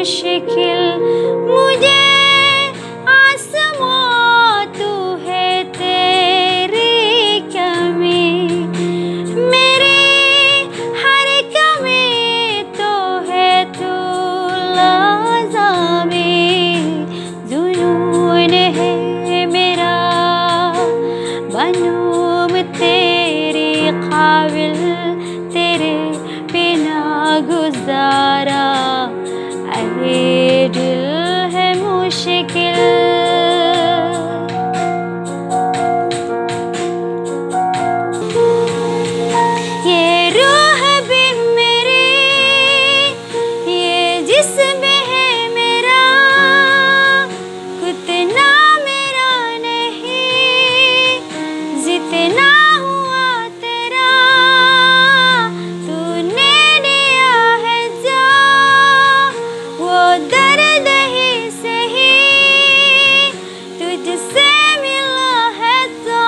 मुश्किल मुझे आसमां तू है तेरी कमी मेरे हर कमी तो है तू लाज़मी जुनून है मेरा बनूं मैं तेरे काबिल तेरे बिना गुजारा ये दिल है मुश्किल ये रूह भी मेरी ये जिस्म है मेरा उतना मेरा नहीं जितना हुआ तेरा तूने दिया है जो वो दर्द ही सही तुझसे मिला है तो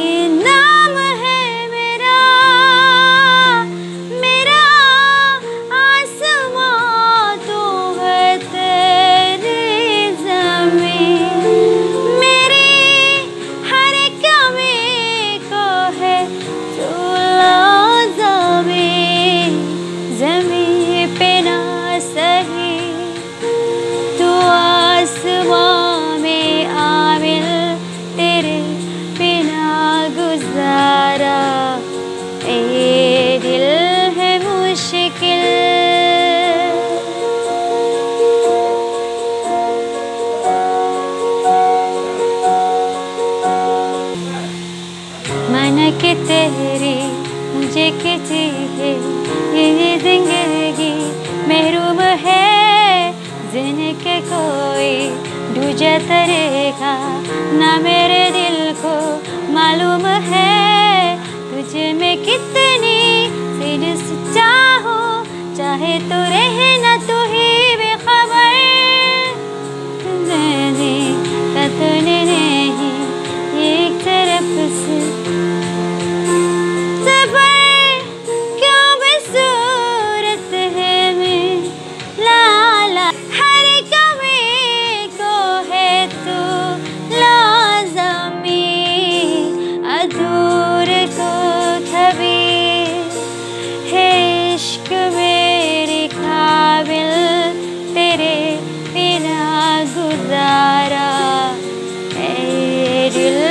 इनाम है मेरा मेरा आसमां तो है तेरी ज़मीं मेरी हर कमी को है तू लाज़मी ज़मीं पे ना सही तू आसमां में आमिल तेरे बिना गुजारा ये दिल है मुश्किल मन के तेरी मुझे किसी है ये जिंदगी महरूम है जिनके कोई दूजा तरीका ना मेरे दिल को मालूम है तुझे मैं कितनी सीरियस चाहूं चाहे तो रहना तू ही बेखबर तुझे का तूने नहीं एक तरफ से गुजारा दिल